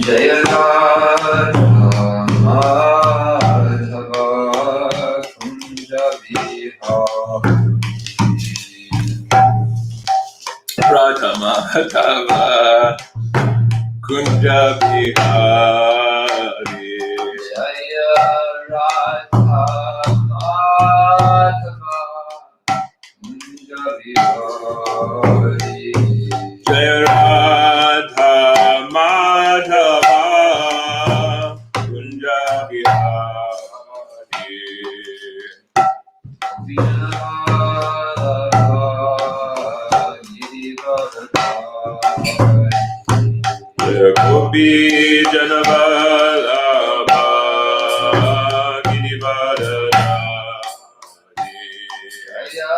Jaya Radha Madhava Kunja Vihari Radha Madhava Kunja Vihari Jaya Radha Madhava Kunja Vihari Jaya Radha Madhava Kunja Vihari Jaya Gopi Janavalabha Girivardhari Jaya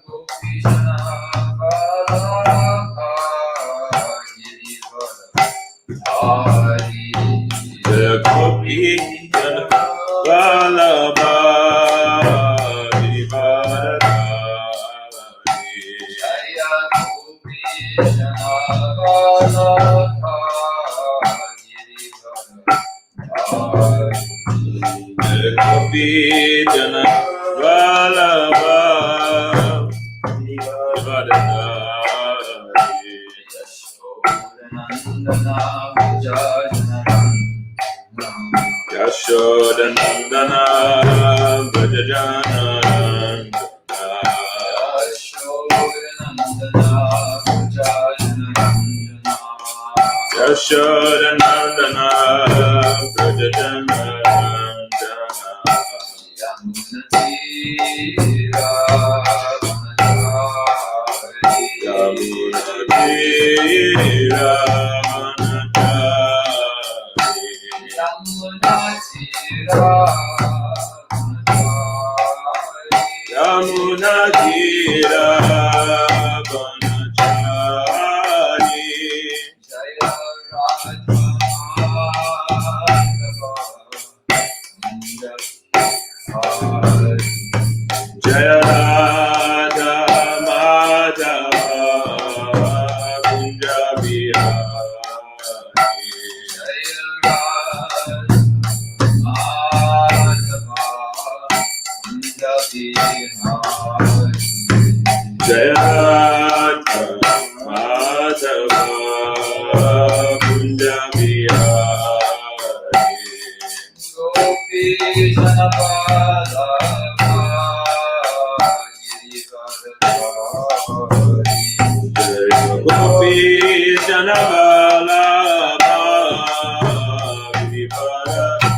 Gopi Janavalabha Girivardhari Jaya Gopi Janavalabha Girivardhari Jaya Gopi Janavalabha Gopi Jana Vallabha Girivardhari Yashodanandana Vrajajanandana Yashodanandana Vrajajanandana Yamunatira Yamunatira Banachari Jaya Radha Jaya Radha Madhava Kunja Vihari Jaya Radha Madhava Kunja Vihari Jaya Radha Madhava Kunja Vihari Gopi Janavalabha Gopi Janavalabha Girivardhari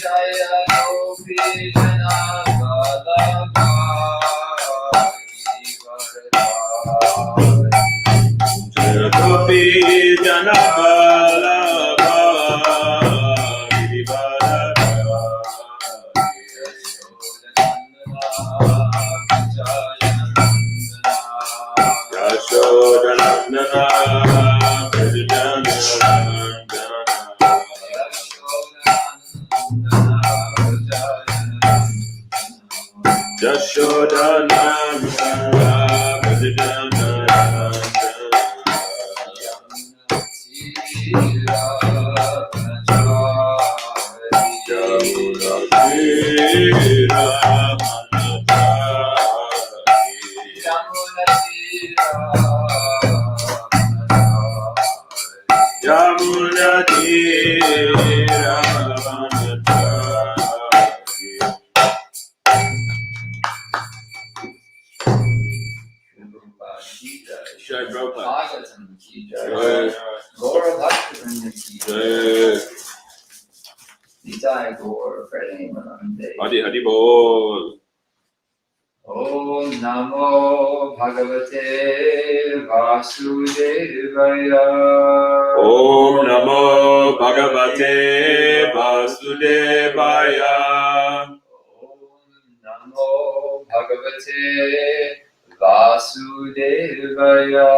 Jaya Gopi Janavalabha Girivardhari Jaya Gopi Janavalabha Yashodanandana Bhagavatam ki jai, Gaura Bhaktivinoda ki jai, Nitai Gaur Premanande. Hadi Hadi Bol. Om Namo Bhagavate Vasudevaya. Om Namo Bhagavate Vasudevaya. Om Namo Bhagavate Vasudevaya.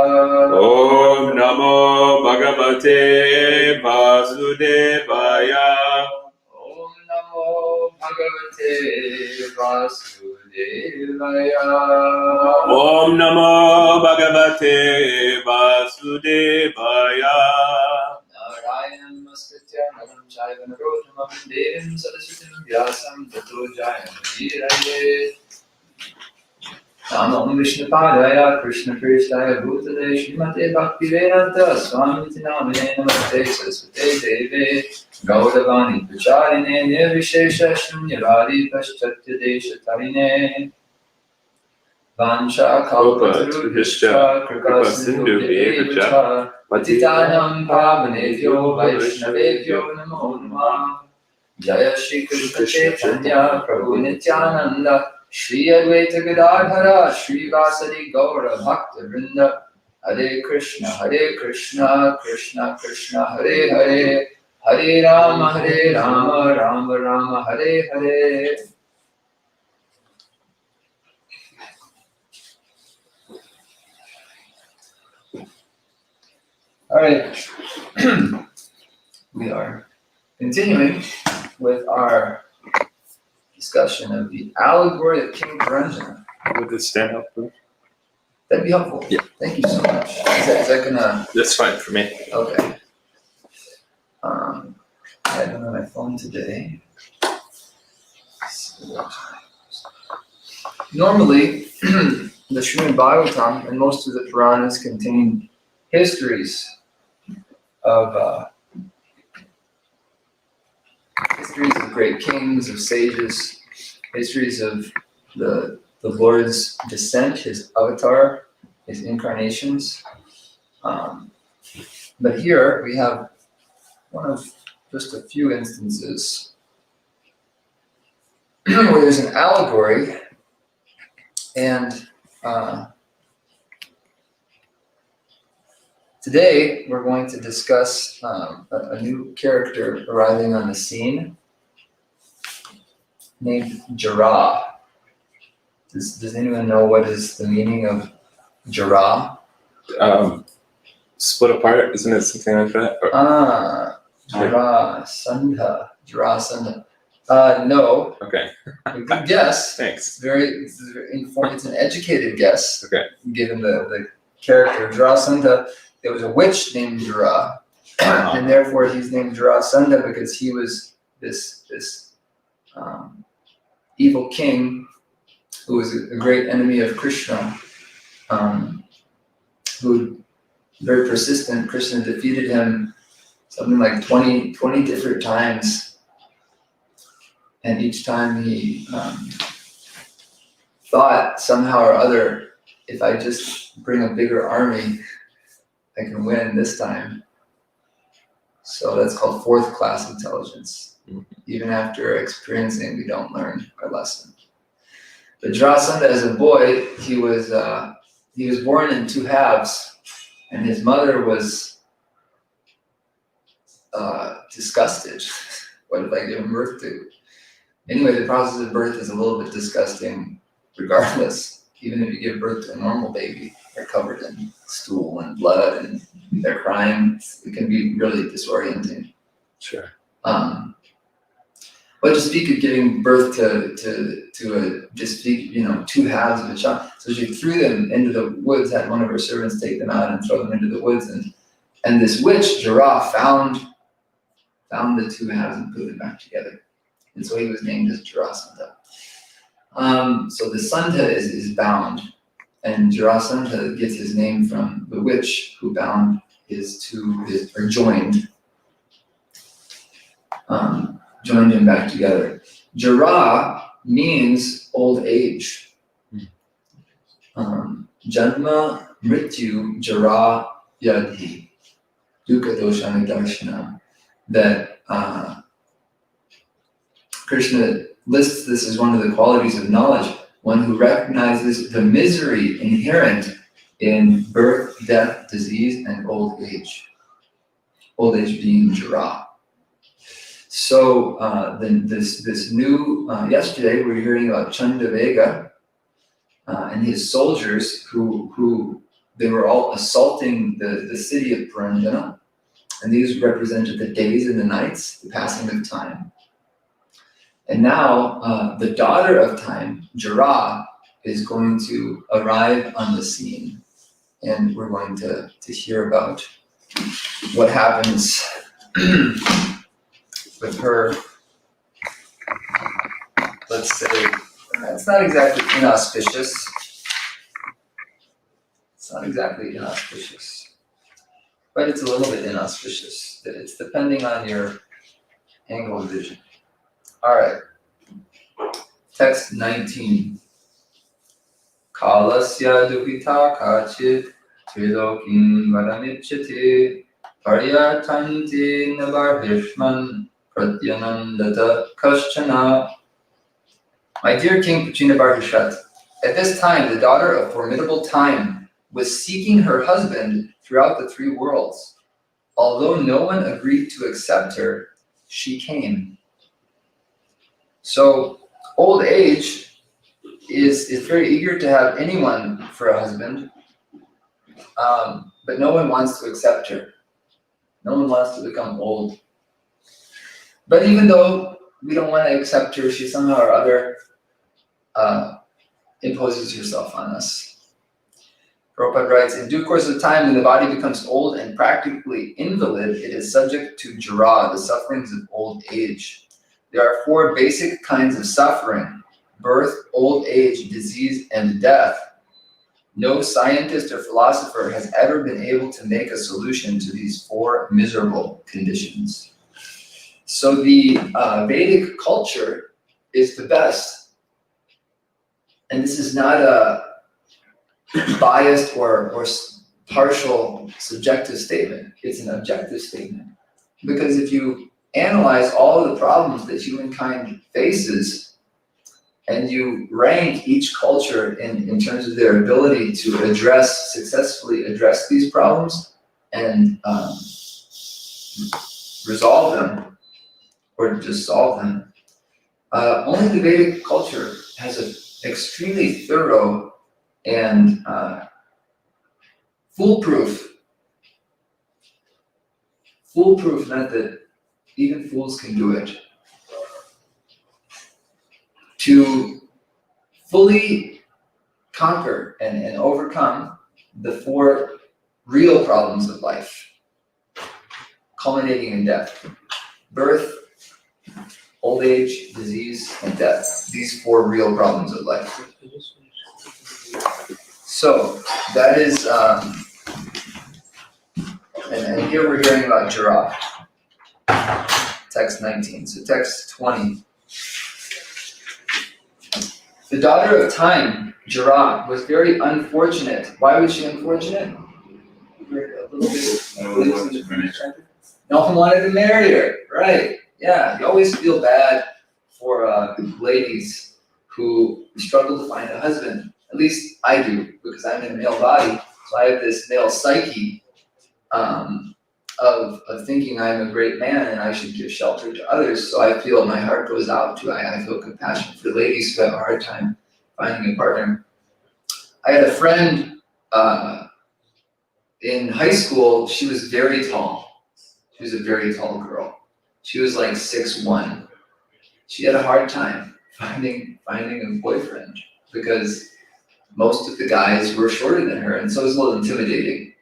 Om Namo Bhagavate Vasudevaya. Om Namo Bhagavate Vasudevaya. Om Namo Bhagavate Vasudevaya. namaskritya naram chaiva narottamam devim saraswatim vyasam tato jayamudiraye. Namo Vishnupadaya Krishna Pristaya Bhutale Srimate Bhaktivedanta Swamiti Namine Namaste Saraswate Deve Gaudavani Pracharine Nirvishesha Shunyavadi Paschatya Desha Tarine Vansha Kalpatarubhishcha Kripa Sindhu Devacha Patitanam Pavanevyo Vaishnavevyo Namo Namah Jaya Shri Krishna Chaitanya Prabhu Nityananda Shri Advaita Gadadhara Shri Vasadi Gaura Bhakta Vrinda Hare Krishna Krishna Krishna Hare Hare Hare Rama Rama Rama Hare Hare. All right, we are continuing with our discussion of the allegory of King Crenshaw. Would this stand up? That'd be helpful. Yeah. Thank you so much. Is that gonna? That's fine for me. Okay. I don't have my phone today. Normally, the Srimad-Bhagavatam and most of the Puranas contain histories of great kings, of sages, histories of the Lord's descent, his avatar, his incarnations. But here we have one of just a few instances where there's an allegory, and today we're going to discuss a new character arriving on the scene named Jara. Does anyone know what is the meaning of Jara? Split apart, isn't it something like that? Jarasandha. No. Okay. A good guess. Thanks. It's an educated guess. Okay. Given the character Jarasandha, there was a witch named Jara, and therefore he's named Jarasandha because he was this evil king who was a great enemy of Krishna, who very persistent. Krishna defeated him something like 20 different times, and each time he thought somehow or other, if I just bring a bigger army, I can win this time. So that's called fourth class intelligence. Mm-hmm. Even after experiencing, we don't learn our lesson. But Jarasandha, as a boy, he was born in two halves, and his mother was disgusted. What did I give him birth to? Anyway, the process of birth is a little bit disgusting regardless. Even if you give birth to a normal baby, they're covered in stool and blood and they're crying. It can be really disorienting. Sure. But to speak of giving birth to two halves of a child. So she threw them into the woods, had one of her servants take them out and throw them into the woods, and this witch, Jara, found the two halves and put them back together. And so he was named as Jarasandha. So the Sandha is bound, and Jarasandha gets his name from the witch who bound joined him back together. Jara means old age. Janma Mrityu Jara Yadhi Dukkha Doshana Darshana. That Krishna lists this as one of the qualities of knowledge, one who recognizes the misery inherent in birth, death, disease, and old age. Old age being Jara. So then this new, yesterday we were hearing about Chandavega and his soldiers who they were all assaulting the city of Puranjana, and these represented the days and the nights, the passing of time. And now the daughter of time, Jara, is going to arrive on the scene, and we're going to hear about what happens with her, let's say, it's not exactly inauspicious. It's not exactly inauspicious, but it's a little bit inauspicious. It's depending on your angle of vision. All right, text 19. Kalasya duhita kachit trilokim varamichyate paryatanti nabarhishman pratyanandata kaschana. My dear King Prachinabarhishat, at this time the daughter of formidable time was seeking her husband throughout the three worlds. Although no one agreed to accept her, she came. So old age is very eager to have anyone for a husband, but no one wants to accept her. No one wants to become old. But even though we don't want to accept her, she somehow or other imposes herself on us. Prabhupada writes, in due course of time, when the body becomes old and practically invalid, it is subject to jara, the sufferings of old age. There are four basic kinds of suffering: birth, old age, disease, and death. No scientist or philosopher has ever been able to make a solution to these four miserable conditions. So the Vedic culture is the best. And this is not a biased or partial subjective statement. It's an objective statement. Because if you analyze all of the problems that humankind faces, and you rank each culture in terms of their ability to successfully address these problems and resolve them, or just solve them, only the Vedic culture has an extremely thorough and foolproof method. Even fools can do it. To fully conquer and overcome the four real problems of life, culminating in death: birth, old age, disease, and death. These four real problems of life. So that is, and here we're hearing about jara. Text 19. So text 20. The daughter of time, Jara, was very unfortunate. Why was she unfortunate? A little bit. No one wanted to marry her. Right. Yeah. You always feel bad for ladies who struggle to find a husband. At least I do, because I'm in a male body. So I have this male psyche of thinking I'm a great man and I should give shelter to others. So I feel my heart goes out to, I feel compassion for ladies who have a hard time finding a partner. I had a friend in high school. She was very tall. She was a very tall girl. She was like 6'1". She had a hard time finding a boyfriend because most of the guys were shorter than her, and so it was a little intimidating.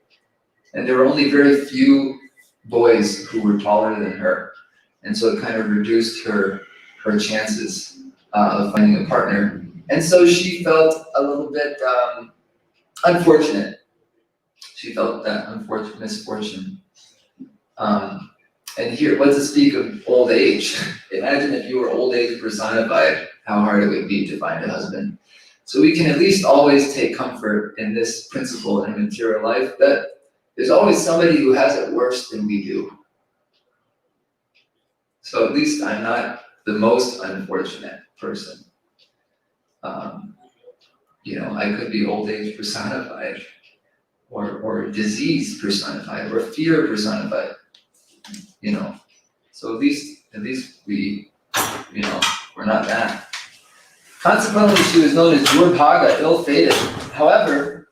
And there were only very few boys who were taller than her, and so it kind of reduced her chances of finding a partner. And so she felt a little bit unfortunate. She felt that unfortunate misfortune. And here, what to speak of old age? Imagine if you were old age personified, how hard it would be to find a husband. So we can at least always take comfort in this principle in material life, that there's always somebody who has it worse than we do. So at least I'm not the most unfortunate person. I could be old age personified, or disease personified, or fear personified. So at least we, we're not that. Consequently, she was known as Durbhaga, ill-fated. However,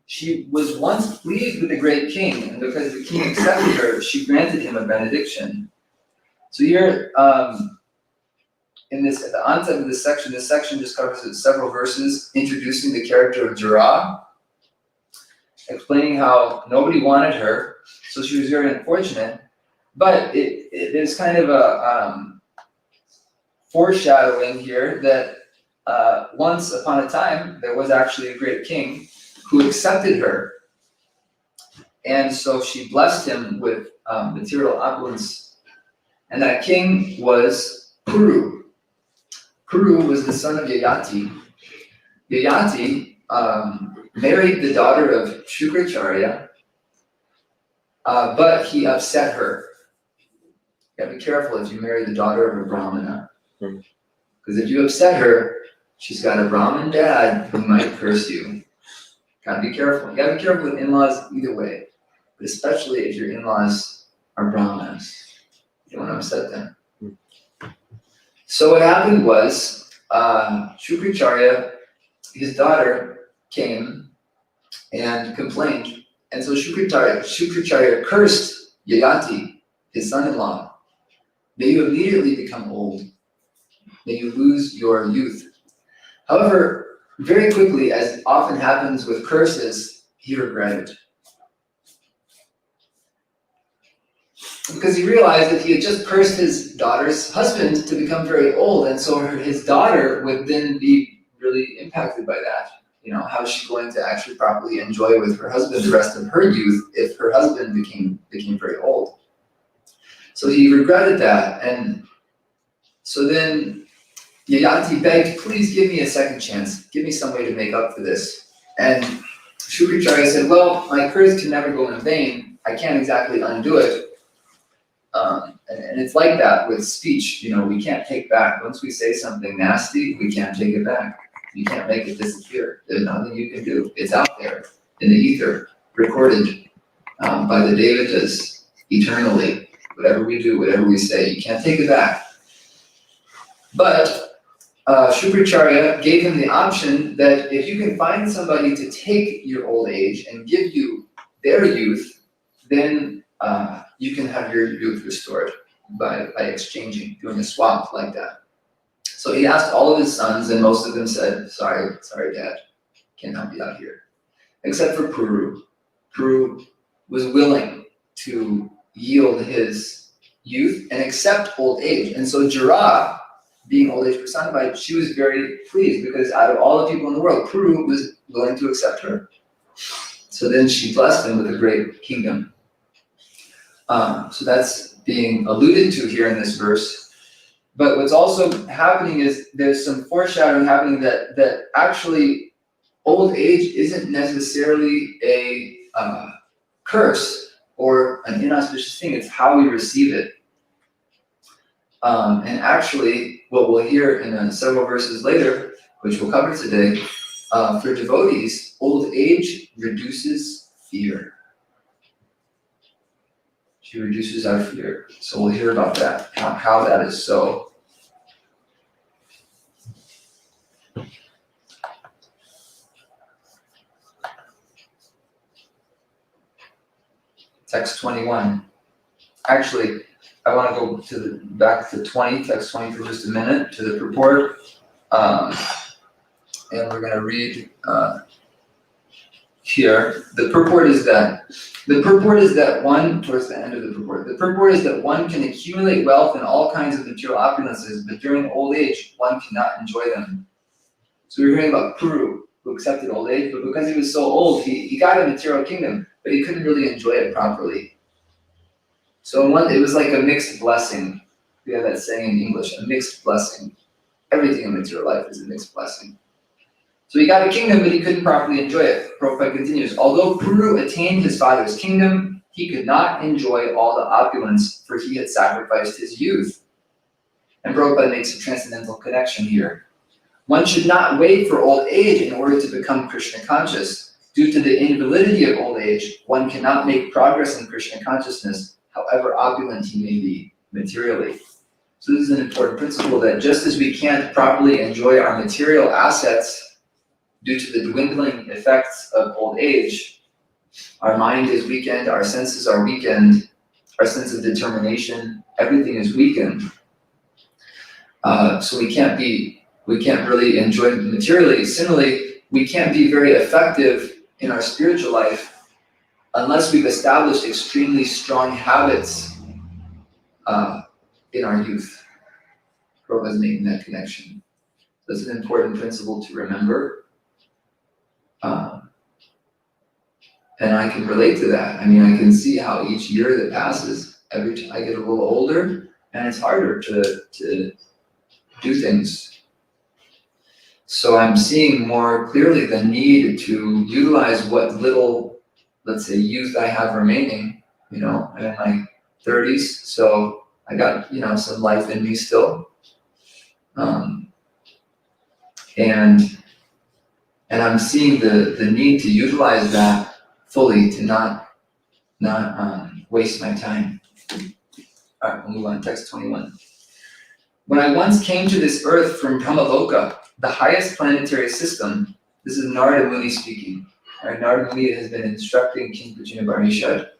she was once pleased with the great king, and because the king accepted her, she granted him a benediction. So here, at the onset of this section just covers several verses introducing the character of Jara, explaining how nobody wanted her, so she was very unfortunate. But there's kind of a foreshadowing here that once upon a time, there was actually a great king who accepted her. And so she blessed him with material opulence. And that king was Puru. Puru was the son of Yayati. Yayati married the daughter of Shukracharya, but he upset her. You gotta be careful if you marry the daughter of a Brahmana. Because if you upset her, she's got a Brahmin dad who might curse you. Gotta be careful. You gotta be careful with in-laws either way. But especially if your in-laws are Brahmanas. You don't want to upset them. So what happened was, Shukracharya, his daughter, came and complained. And so Shukracharya cursed Yayati, his son-in-law. May you immediately become old. May you lose your youth. However, very quickly, as often happens with curses, he regretted. Because he realized that he had just cursed his daughter's husband to become very old, and so his daughter would then be really impacted by that. How is she going to actually properly enjoy with her husband the rest of her youth if her husband became very old? So he regretted that, and so then Yayati begged, please give me a second chance. Give me some way to make up for this. And Shukracharya said, well, my curse can never go in vain. I can't exactly undo it. And it's like that with speech. We can't take back. Once we say something nasty, we can't take it back. You can't make it disappear. There's nothing you can do. It's out there in the ether, recorded by the Devatas eternally. Whatever we do, whatever we say, you can't take it back. But Shukracharya gave him the option that if you can find somebody to take your old age and give you their youth, then you can have your youth restored by exchanging, doing a swap like that. So he asked all of his sons, and most of them said, sorry, Dad, can't help you out here. Except for Puru. Puru was willing to yield his youth and accept old age. And so Jara, being old age personified, she was very pleased because out of all the people in the world, Puru was willing to accept her. So then she blessed him with a great kingdom. So that's being alluded to here in this verse. But what's also happening is there's some foreshadowing happening that actually old age isn't necessarily a curse or an inauspicious thing. It's how we receive it. And actually, what we'll hear in several verses later, which we'll cover today, for devotees, old age reduces fear. She reduces our fear. So we'll hear about that, how that is so. Text 21. Actually, I want to go back to 20, text 20 for just a minute, to the purport. And we're going to read here. The purport is that one, towards the end of the purport is that one can accumulate wealth and all kinds of material opulences, but during old age, one cannot enjoy them. So we're hearing about Puru, who accepted old age, but because he was so old, he got a material kingdom, but he couldn't really enjoy it properly. So it was like a mixed blessing. We have that saying in English, a mixed blessing. Everything in material life is a mixed blessing. So he got a kingdom, but he couldn't properly enjoy it. Prabhupada continues, although Puru attained his father's kingdom, he could not enjoy all the opulence, for he had sacrificed his youth. And Prabhupada makes a transcendental connection here. One should not wait for old age in order to become Krishna conscious. Due to the invalidity of old age, one cannot make progress in Krishna consciousness, however opulent he may be materially. So this is an important principle, that just as we can't properly enjoy our material assets due to the dwindling effects of old age, our mind is weakened, our senses are weakened, our sense of determination, everything is weakened. So we can't really enjoy materially. Similarly, we can't be very effective in our spiritual life unless we've established extremely strong habits in our youth. Prabhupada is making that connection. That's an important principle to remember. And I can relate to that. I mean, I can see how each year that passes, every time I get a little older, and it's harder to do things. So I'm seeing more clearly the need to utilize what little, let's say, youth I have remaining. I'm in my 30s, so I got, some life in me still. And I'm seeing the need to utilize that fully, to not waste my time. All right, we'll move on. Text 21. When I once came to this earth from Brahmaloka, the highest planetary system, this is Narada Muni speaking. All right, Narada Muni has been instructing King Prajnaparishad.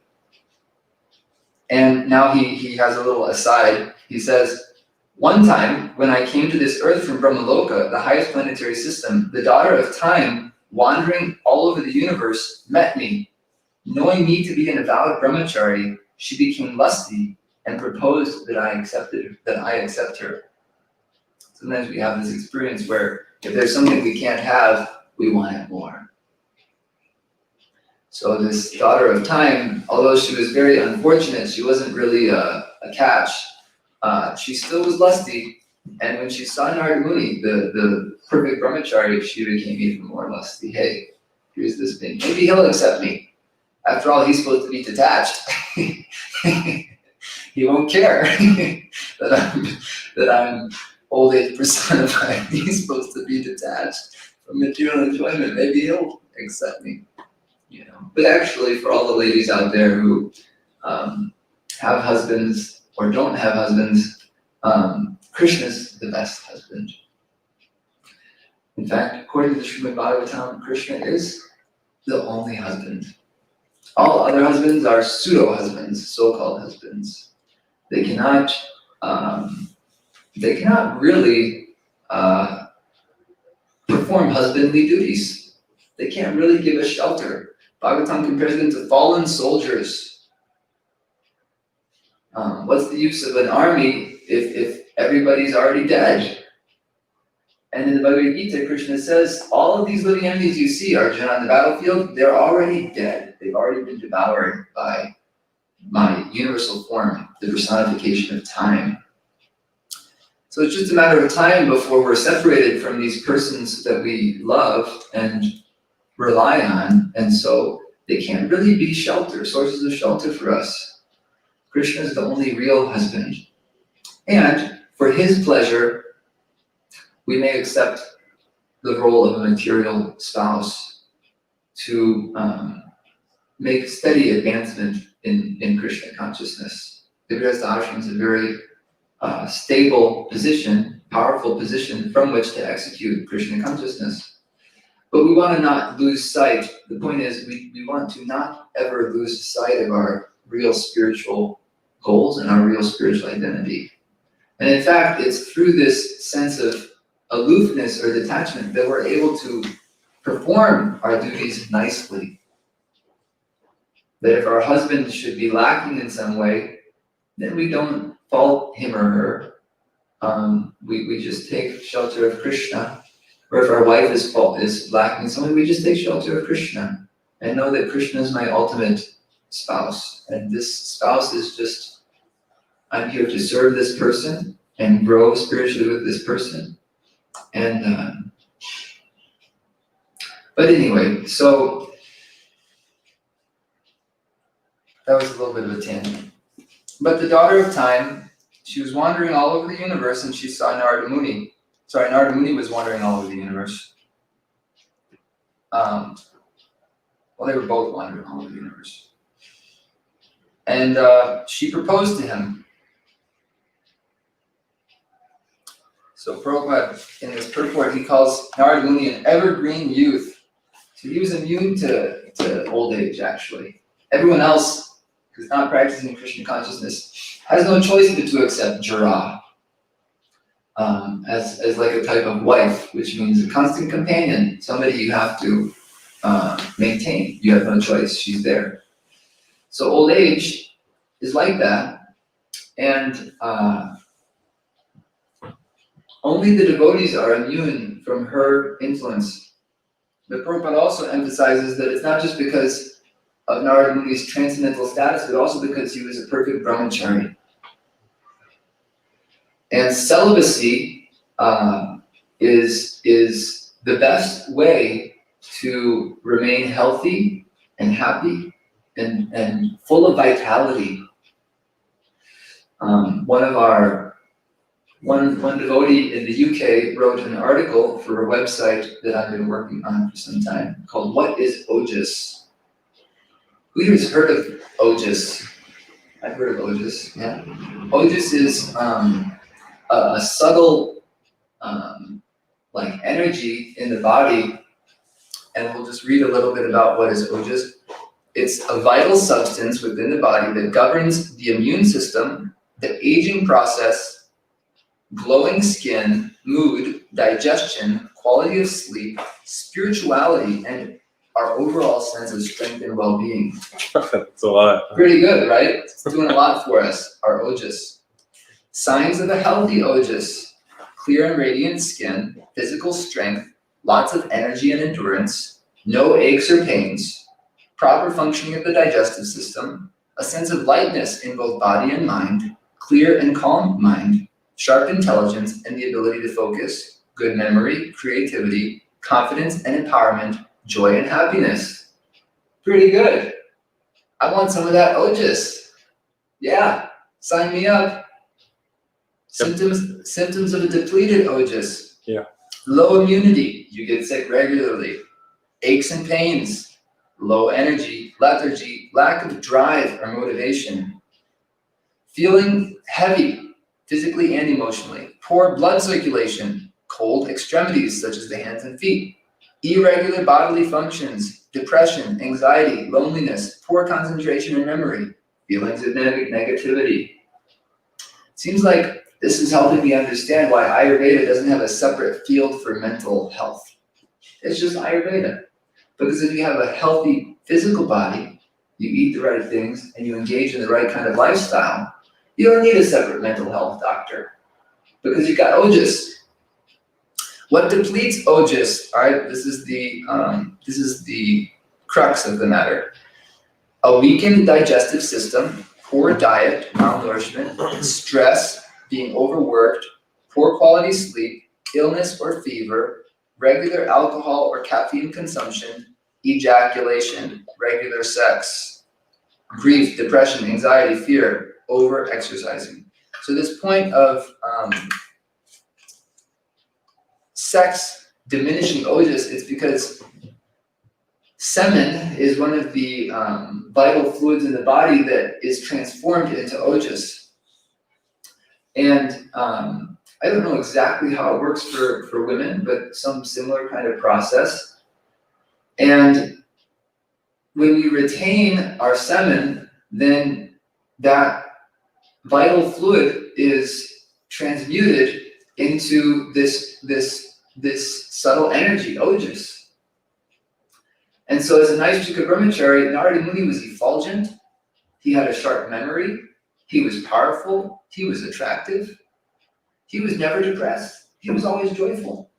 And now he has a little aside. He says, one time, when I came to this earth from Brahmaloka, the highest planetary system, the daughter of time, wandering all over the universe, met me. Knowing me to be an avowed brahmachari, she became lusty and proposed that I accept her. Sometimes we have this experience where if there's something we can't have, we want it more. So this daughter of time, although she was very unfortunate, she wasn't really a catch. She still was lusty, and when she saw Narada Muni, the perfect brahmachari, she became even more lusty. Hey, here's this thing. Maybe he'll accept me. After all, he's supposed to be detached. He won't care that I'm old age personified. He's supposed to be detached from material enjoyment. Maybe he'll accept me. But actually, for all the ladies out there who have husbands or don't have husbands, Krishna's the best husband. In fact, according to the Srimad-Bhagavatam, Krishna is the only husband. All other husbands are pseudo-husbands, so-called husbands. They cannot really perform husbandly duties. They can't really give a shelter. Bhagavatam compares them to fallen soldiers. What's the use of an army if everybody's already dead? And in the Bhagavad Gita, Krishna says, all of these living entities you see, Arjuna, on the battlefield, they're already dead. They've already been devoured by my universal form, the personification of time. So it's just a matter of time before we're separated from these persons that we love and rely on, and so they can't really be sources of shelter for us. Krishna is the only real husband. And for his pleasure, we may accept the role of a material spouse to make steady advancement in Krishna consciousness. The Grihastha ashram is a very stable position, powerful position from which to execute Krishna consciousness. But we want to not lose sight. The point is, we want to not ever lose sight of our real spiritual goals and our real spiritual identity. And in fact, it's through this sense of aloofness or detachment that we're able to perform our duties nicely. That if our husband should be lacking in some way, then we don't fault him or her. We just take shelter of Krishna. Or if our wife is lacking in some way, we just take shelter of Krishna and know that Krishna is my ultimate spouse. And this spouse is just, I'm here to serve this person and grow spiritually with this person. And but anyway, so that was a little bit of a tangent. But the daughter of time, she was wandering all over the universe and she saw Narada Muni. Narada Muni was wandering all over the universe. Well, they were both wandering all over the universe. And she proposed to him. So Prabhupada, in his purport, he calls Narada Muni an evergreen youth. So he was immune to old age, actually. Everyone else who's not practicing Krishna consciousness has no choice but to accept Jara as like a type of wife, which means a constant companion, somebody you have to maintain. You have no choice, she's there. So old age is like that. And only the devotees are immune from her influence. But Prabhupada also emphasizes that it's not just because of Narada Muni's transcendental status, but also because he was a perfect brahmachari. And celibacy is the best way to remain healthy and happy and full of vitality. One devotee in the UK wrote an article for a website that I've been working on for some time called "What is Ojas?" Who has heard of Ojas? I've heard of Ojas, yeah. Ojas is a subtle like energy in the body, and we'll just read a little bit about what is Ojas. It's a vital substance within the body that governs the immune system, the aging process, glowing skin, mood, digestion, quality of sleep, spirituality, and our overall sense of strength and well-being. That's a lot. Pretty good, right? It's doing a lot for us, our Ojas. Signs of a healthy Ojas: clear and radiant skin, physical strength, lots of energy and endurance, no aches or pains, proper functioning of the digestive system, a sense of lightness in both body and mind, clear and calm mind, sharp intelligence and the ability to focus, good memory, creativity, confidence and empowerment, joy and happiness. Pretty good. I want some of that Ojas. Yeah, sign me up. Symptoms of a depleted Ojas. Yeah. Low immunity, you get sick regularly. Aches and pains, low energy, lethargy, lack of drive or motivation. Feeling heavy, physically and emotionally. Poor blood circulation, cold extremities such as the hands and feet. Irregular bodily functions, depression, anxiety, loneliness, poor concentration and memory, feelings of negativity. Seems like this is helping me understand why Ayurveda doesn't have a separate field for mental health. It's just Ayurveda. Because if you have a healthy physical body, you eat the right things, and you engage in the right kind of lifestyle, you don't need a separate mental health doctor. Because you got Ojas. What depletes Ojas? All right, this is the crux of the matter. A weakened digestive system, poor diet, malnourishment, stress, being overworked, poor quality sleep, illness or fever, regular alcohol or caffeine consumption, ejaculation, regular sex, grief, depression, anxiety, fear, over-exercising. So this point of sex diminishing Ojas is because semen is one of the vital fluids in the body that is transformed into Ojas. And I don't know exactly how it works for women, but some similar kind of process. And when we retain our semen, then that vital fluid is transmuted into this subtle energy, Ojas. And so as a Naishika brahmachari, Narada Muni was effulgent, he had a sharp memory, he was powerful, he was attractive, he was never depressed, he was always joyful.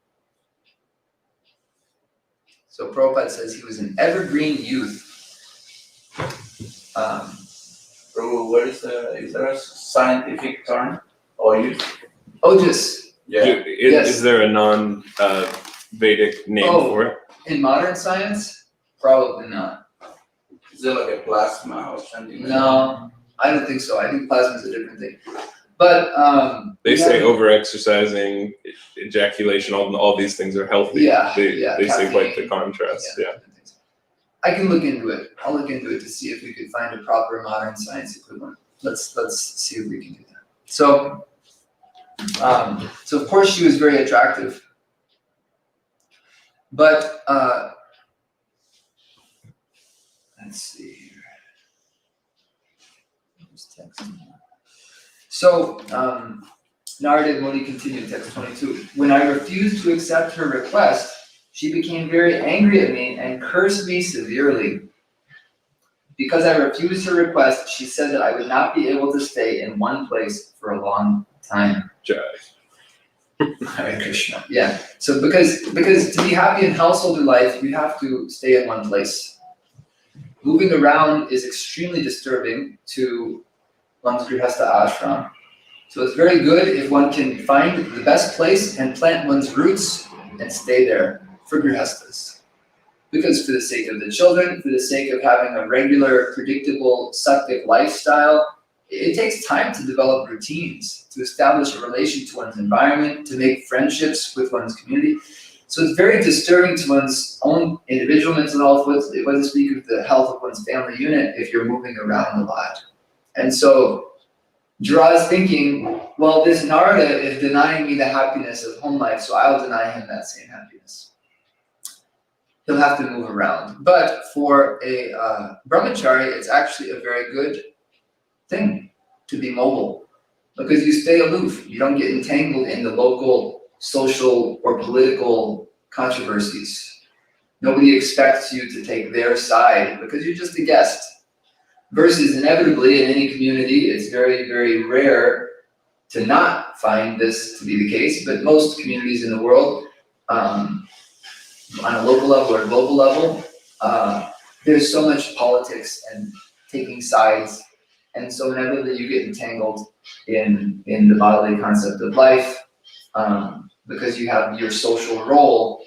So Prabhupada says he was an evergreen youth. Prabhu, what is there a scientific term or use? Ojas. Yeah. Is there a non-Vedic name for it? In modern science, probably not. Is it like a plasma or something? No, I don't think so. I think plasma is a different thing. But They say over-exercising, ejaculation, all these things are healthy. Yeah, They say quite the caffeine, contrast. Yeah. I can look into it. I'll look into it to see if we could find a proper modern science equivalent. Let's see if we can do that. So of course she was very attractive. But let's see here. So Narada Muni continued, text 22. When I refused to accept her request, she became very angry at me and cursed me severely. Because I refused her request, she said that I would not be able to stay in one place for a long time. Jai. Hare Krishna. Yeah. So because to be happy in householder life, you have to stay in one place. Moving around is extremely disturbing to one's grihastha ashram. So it's very good if one can find the best place and plant one's roots and stay there for grihasthas. Because for the sake of the children, for the sake of having a regular, predictable, sattvic lifestyle, it takes time to develop routines, to establish a relation to one's environment, to make friendships with one's community. So it's very disturbing to one's own individual mental health, what to speak of the health of one's family unit if you're moving around a lot. And so Jara is thinking, well, this Narada is denying me the happiness of home life, so I'll deny him that same happiness. He'll have to move around. But for a brahmachari, it's actually a very good thing to be mobile, because you stay aloof. You don't get entangled in the local, social, or political controversies. Nobody expects you to take their side because you're just a guest. Versus inevitably in any community, it's very, very rare to not find this to be the case, but most communities in the world, on a local level or global level, there's so much politics and taking sides, and so inevitably you get entangled in the bodily concept of life, because you have your social role,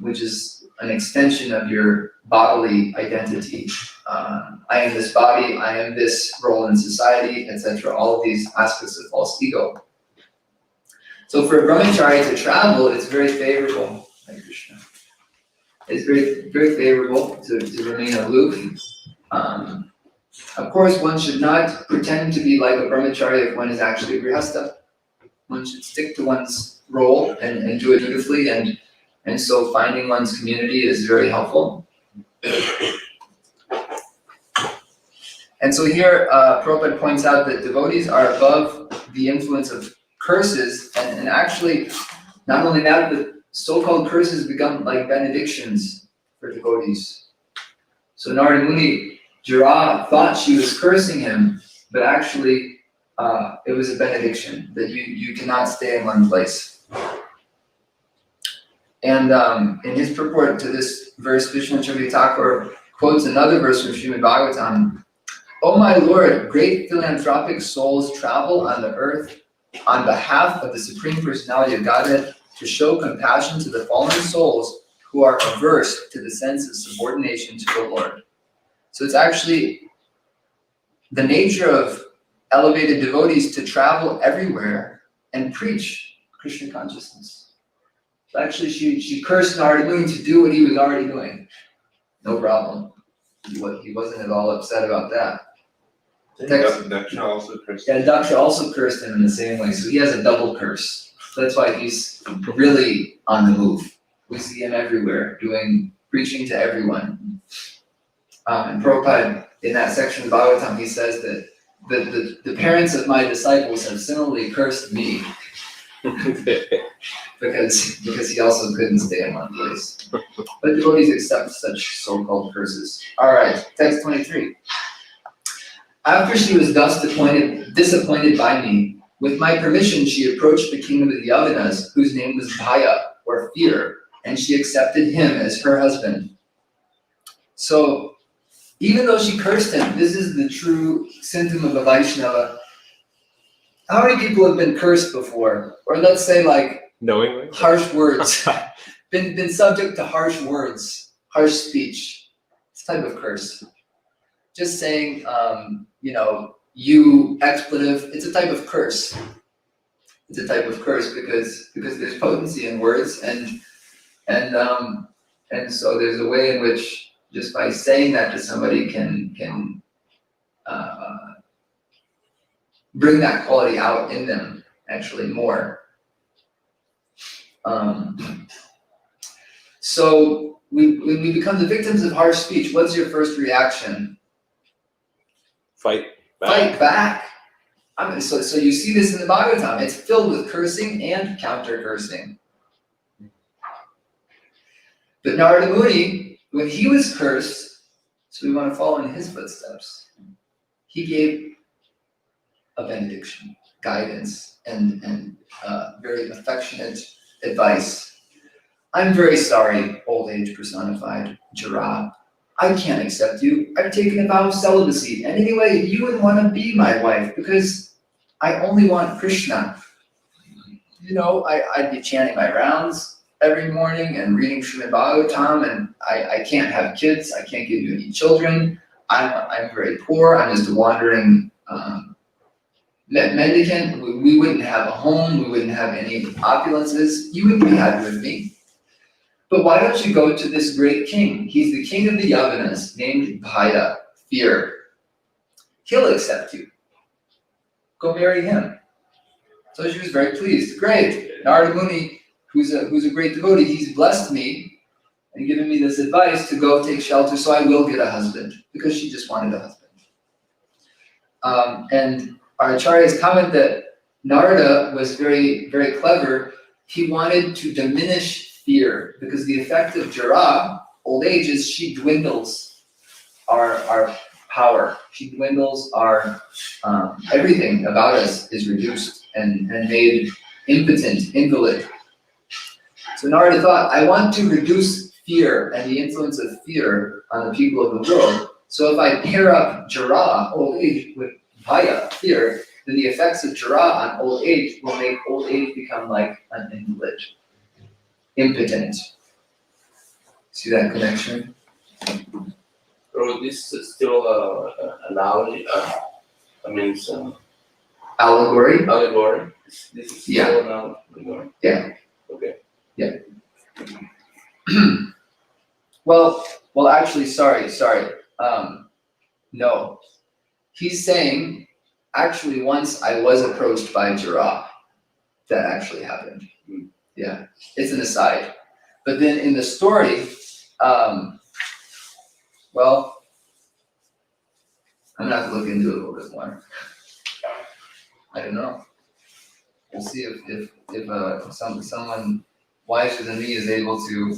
which is an extension of your bodily identity. I am this body, I am this role in society, etc. All of these aspects of false ego. So for a brahmachari to travel, it's very favorable. Hare Krishna. It's very, very favorable to remain aloof. Of course, one should not pretend to be like a brahmachari if one is actually a grihastha. One should stick to one's role and do it dutifully, and so finding one's community is very helpful. And so here, Prabhupada points out that devotees are above the influence of curses, and actually, not only that, but so-called curses become like benedictions for devotees. So Narada Muni, Jara thought she was cursing him, but actually it was a benediction, that you cannot stay in one place. And in his purport to this verse, Vishnu Chandra Thakur quotes another verse from Srimad-Bhagavatam. "O my Lord, great philanthropic souls travel on the earth on behalf of the Supreme Personality of Godhead to show compassion to the fallen souls who are averse to the sense of subordination to the Lord." So it's actually the nature of elevated devotees to travel everywhere and preach Krishna consciousness. So actually she cursed Narada Muni to do what he was already doing. No problem. He wasn't at all upset about that. Daksha also cursed. Yeah, Daksha also cursed him in the same way, so he has a double curse. So that's why he's really on the move. We see him everywhere, preaching to everyone. And Prabhupada, in that section of Bhagavatam, he says that the parents of my disciples have similarly cursed me because he also couldn't stay in one place. But devotees accept such so-called curses. All right, text 23. After she was thus disappointed by me, with my permission, she approached the king of the Yavanas, whose name was Bhaya, or fear, and she accepted him as her husband. So, even though she cursed him, this is the true symptom of a Vaishnava. How many people have been cursed before? Or let's say like Knowingly? harsh words. been subject to harsh words, harsh speech. It's a type of curse. Just saying, you expletive, it's a type of curse. It's a type of curse because there's potency in words, and so there's a way in which just by saying that to somebody can bring that quality out in them actually more. So when we become the victims of harsh speech, what's your first reaction? Fight back. Fight back. So you see this in the Bhagavatam. It's filled with cursing and counter-cursing. But Narada Muni, when he was cursed, So we want to follow in his footsteps. He gave a benediction, guidance, and very affectionate advice. I'm very sorry, old age personified, Jara. I can't accept you. I've taken a vow of celibacy. And anyway, you wouldn't want to be my wife because I only want Krishna. You know, I'd be chanting my rounds every morning and reading Srimad-Bhagavatam, and I can't have kids. I can't give you any children. I'm very poor. I'm just a wandering mendicant. We wouldn't have a home. We wouldn't have any opulences. You wouldn't be happy with me. But why don't you go to this great king? He's the king of the Yavanas, named Bhaya, fear. He'll accept you. Go marry him. So she was very pleased. Great. Narada Muni, who's a great devotee, he's blessed me and given me this advice to go take shelter, so I will get a husband, because she just wanted a husband. And our acharyas comment that Narada was very, very clever. He wanted to diminish fear, because the effect of Jara, old age, is she dwindles our power. She dwindles our, everything about us is reduced and made impotent, invalid. So Narada thought, I want to reduce fear and the influence of fear on the people of the world. So if I pair up Jara, old age, with Bhaya, fear, then the effects of Jara on old age will make old age become like an invalid, impotent. See that connection? So this is still analogy. Allegory? Allegory. This is Yeah. still an allegory. Yeah. Okay. Well, actually, sorry. No. He's saying, actually, once I was approached by Jara. That actually happened. Yeah, it's an aside. But then in the story, well, I'm gonna have to look into it a little bit more. I don't know. We'll see if someone wiser than me is able to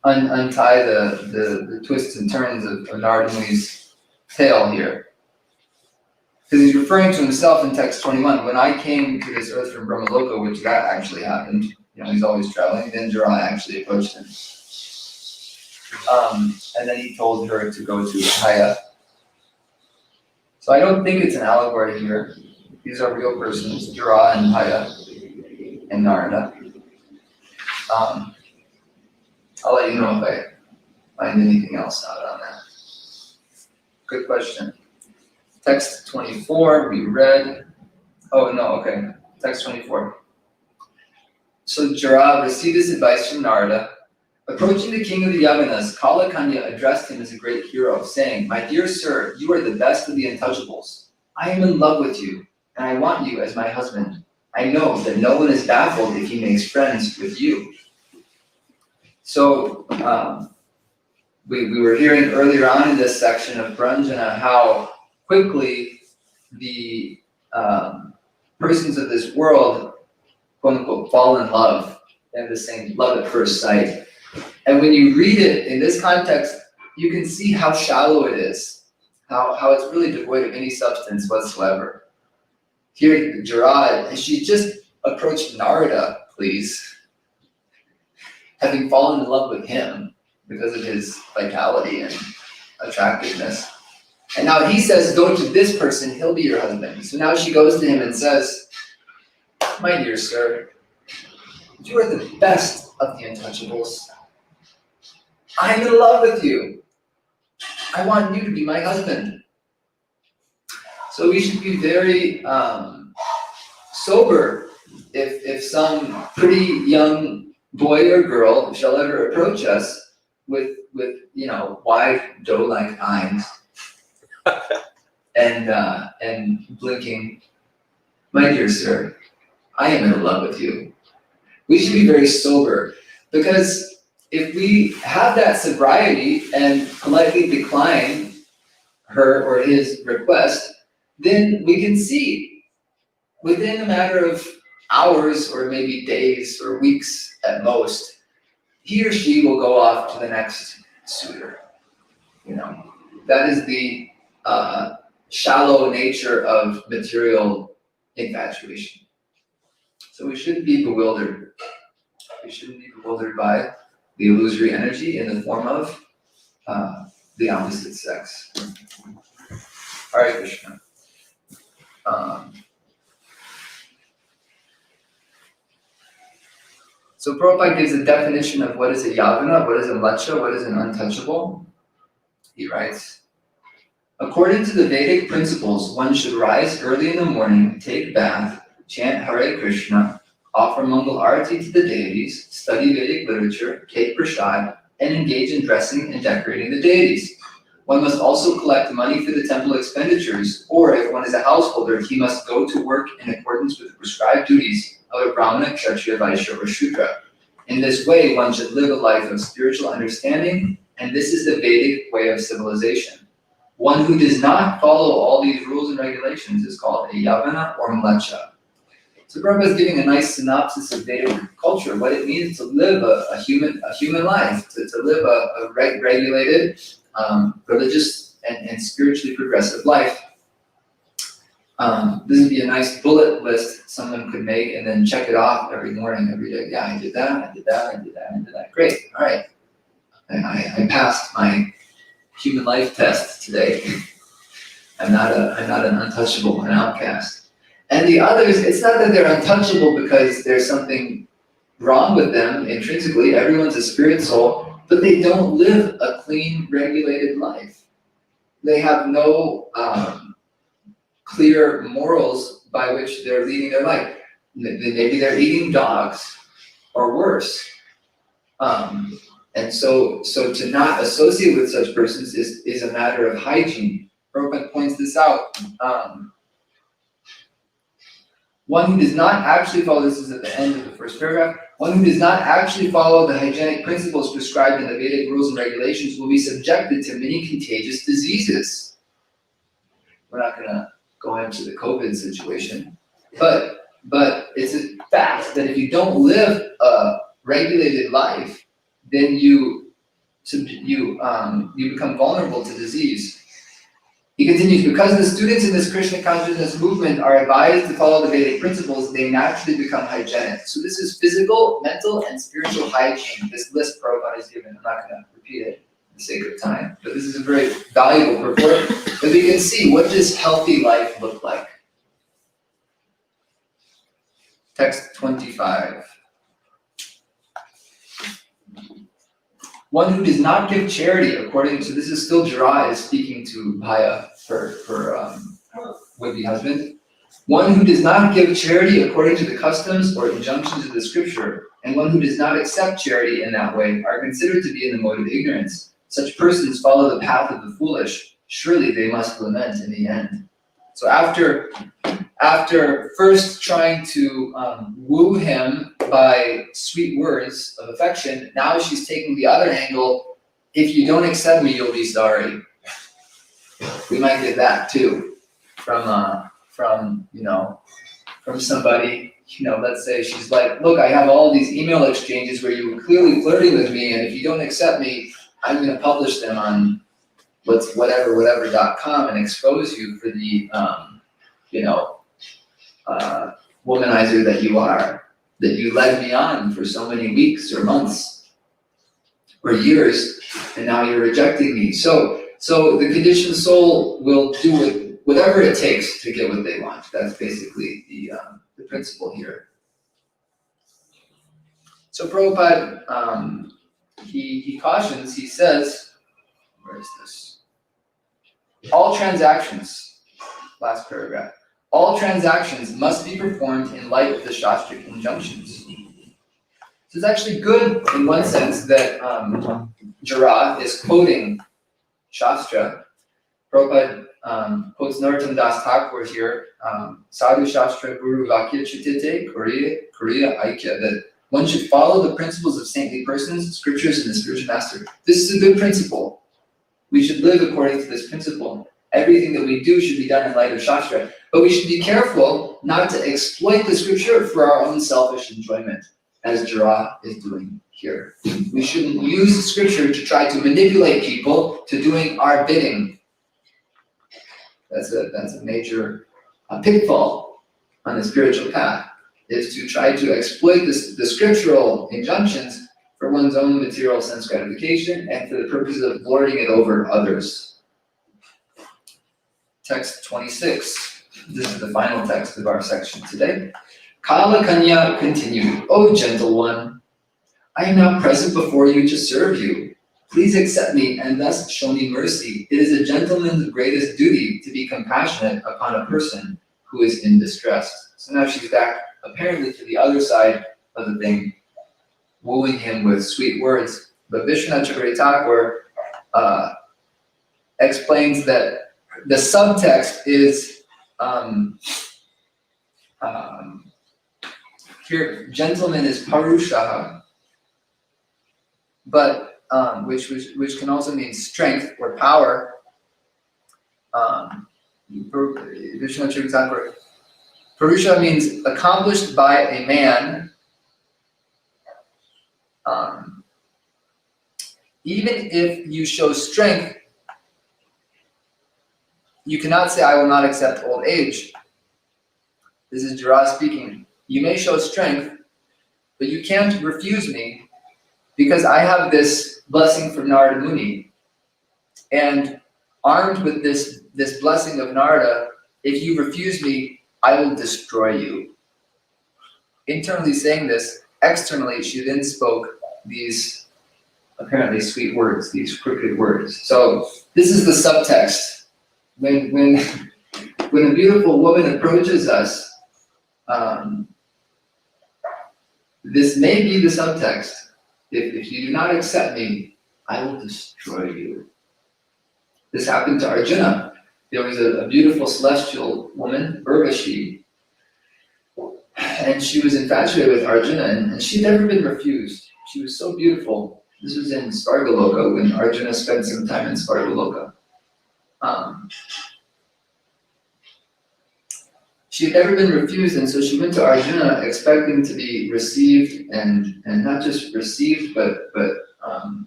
untie the twists and turns of Narada Muni's tale here. Because he's referring to himself in text 21. When I came to this earth from Brahmaloka, which that actually happened, he's always traveling, then Jara actually approached him. And then he told her to go to Haya. So I don't think it's an allegory here. These are real persons, Jara and Haya and Narada. I'll let you know if I find anything else out on that. Good question. Text 24, we read. Oh, no, okay. Text 24. So Jara received this advice from Narada. Approaching the king of the Yavanas, Kalakanya addressed him as a great hero, saying, My dear sir, you are the best of the untouchables. I am in love with you, and I want you as my husband. I know that no one is baffled if he makes friends with you. So, we were hearing earlier on in this section of Pranjana how quickly the persons of this world, quote unquote, fall in love. They have the same love at first sight. And when you read it in this context, you can see how shallow it is, how it's really devoid of any substance whatsoever. Here, Jara, she just approached Narada, please, having fallen in love with him because of his vitality and attractiveness. And now he says, go to this person, he'll be your husband. So now she goes to him and says, my dear sir, you are the best of the untouchables. I'm in love with you. I want you to be my husband. So we should be very sober if some pretty young boy or girl shall ever approach us with wide doe-like eyes and blinking, my dear sir, I am in love with you. We should be very sober, because if we have that sobriety and politely decline her or his request, then we can see within a matter of hours or maybe days or weeks at most, he or she will go off to the next suitor. That is the shallow nature of material infatuation. So we shouldn't be bewildered. We shouldn't be bewildered by the illusory energy in the form of the opposite sex. Hare Krishna. So Prabhupada gives a definition of what is a yavana, what is a mlecha, what is an untouchable. He writes, according to the Vedic principles, one should rise early in the morning, take bath, chant Hare Krishna, offer Mangal Arati to the deities, study Vedic literature, take prasad, and engage in dressing and decorating the deities. One must also collect money for the temple expenditures, or if one is a householder, he must go to work in accordance with the prescribed duties of a Brahmana, Kshatriya, Vaishya, or Shudra. In this way, one should live a life of spiritual understanding, and this is the Vedic way of civilization. One who does not follow all these rules and regulations is called a yavana or mlecha. So Prabhupada is giving a nice synopsis of Vedic culture, what it means to live a human life, to live a regulated, religious and spiritually progressive life. This would be a nice bullet list someone could make and then check it off every morning, every day. Yeah, I did that, I did that, I did that, I did that. Great, all right. I passed my human life test today. I'm not an untouchable, an outcast. And the others, it's not that they're untouchable because there's something wrong with them intrinsically. Everyone's a spirit soul, but they don't live a clean, regulated life. They have no clear morals by which they're leading their life. Maybe they're eating dogs or worse. And so to not associate with such persons is a matter of hygiene. Prabhupada points this out. One who does not actually follow, this is at the end of the first paragraph, one who does not actually follow the hygienic principles prescribed in the Vedic rules and regulations will be subjected to many contagious diseases. We're not going to go into the COVID situation, but it's a fact that if you don't live a regulated life, then you become vulnerable to disease. He continues, because the students in this Krishna consciousness movement are advised to follow the Vedic principles, they naturally become hygienic. So this is physical, mental, and spiritual hygiene. This list Prabhupada is given, I'm not going to repeat it for the sake of time, but this is a very valuable report that we can see what does healthy life look like. Text 25. One who does not give charity according to, this is still Jara is speaking to Bhaya, her would-be husband. One who does not give charity according to the customs or injunctions of the scripture, and one who does not accept charity in that way are considered to be in the mode of ignorance. Such persons follow the path of the foolish. Surely they must lament in the end. So after first trying to woo him by sweet words of affection, now she's taking the other angle. If you don't accept me, you'll be sorry. We might get that too from somebody. Let's say she's like, look, I have all these email exchanges where you were clearly flirting with me, and if you don't accept me, I'm going to publish them on whatever.com and expose you for the womanizer that you are, that you led me on for so many weeks or months or years, and now you're rejecting me. So the conditioned soul will do whatever it takes to get what they want. That's basically the principle here. So Prabhupada, he cautions, he says, where is this? All transactions, last paragraph, all transactions must be performed in light of the Shastric injunctions. So it's actually good in one sense that Jara is quoting Shastra. Prabhupada quotes Narottam Das Thakur here, Sadhu Shastra Guru Vakya Chitite Kuriya Aikya, that one should follow the principles of saintly persons, scriptures, and the spiritual master. This is a good principle. We should live according to this principle. Everything that we do should be done in light of Shastra. But we should be careful not to exploit the scripture for our own selfish enjoyment, as Jara is doing here. here. We shouldn't use scripture to try to manipulate people to doing our bidding. That's a major pitfall on the spiritual path, is to try to exploit the scriptural injunctions for one's own material sense gratification and for the purpose of lording it over others. Text 26. This is the final text of our section today. Kala Kanya continued, O gentle one, I am now present before you to serve you. Please accept me and thus show me mercy. It is a gentleman's greatest duty to be compassionate upon a person who is in distress. So now she's back apparently to the other side of the thing, wooing him with sweet words. But Vishwanath Chakravarti Thakur explains that the subtext is here, gentleman is parusha, but which can also mean strength or power. Vishwanath Chakravarti Thakur, parusha means accomplished by a man. Even if you show strength, you cannot say, I will not accept old age. This is Jara speaking. You may show strength, but you can't refuse me because I have this blessing from Narada Muni. And armed with this blessing of Narada, if you refuse me, I will destroy you. Internally saying this, externally she then spoke these apparently sweet words, these crooked words. So this is the subtext. When a beautiful woman approaches us, this may be the subtext. If you do not accept me, I will destroy you. This happened to Arjuna. There was a beautiful celestial woman, Urvashi, and she was infatuated with Arjuna, and she'd never been refused. She was so beautiful. This was in Svargaloka, when Arjuna spent some time in Svargaloka. She had never been refused, and so she went to Arjuna expecting to be received, and not just received, but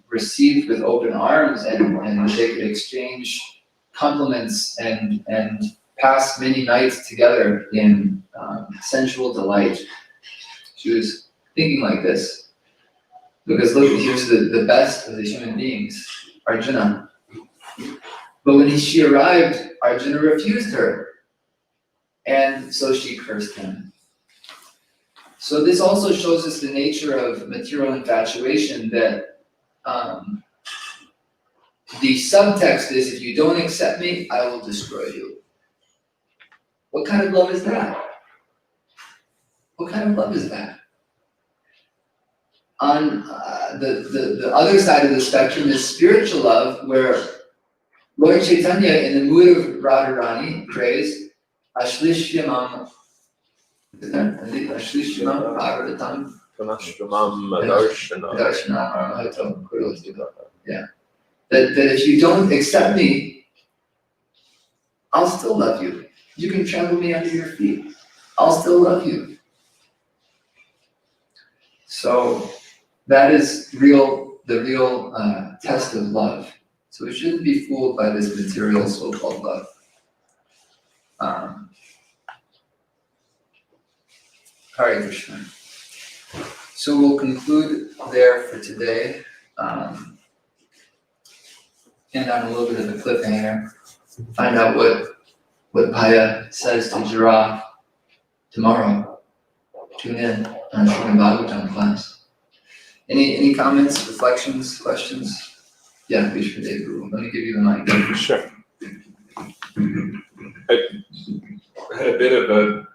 received with open arms, and they could exchange compliments and pass many nights together in sensual delight. She was thinking like this, because look, here's the best of the human beings, Arjuna. But when she arrived, Arjuna refused her. And so she cursed him. So this also shows us the nature of material infatuation, that the subtext is, if you don't accept me, I will destroy you. What kind of love is that? What kind of love is that? On the other side of the spectrum is spiritual love, where Lord Chaitanya, in the mood of Radharani, prays, Ashlishyamam Bhagavatam Darshanam. Yeah. That if you don't accept me, I'll still love you. You can trample me under your feet. I'll still love you. So that is the real test of love. So we shouldn't be fooled by this material so-called love. Hare Krishna. So we'll conclude there for today. End on a little bit of a cliffhanger. Find out what Bhaya says to Jara tomorrow. Tune in on Srimad-Bhagavatam class. Any comments, reflections, questions? Yeah, Vishwadev Guru. Let me give you the mic. Sure. I had a bit of a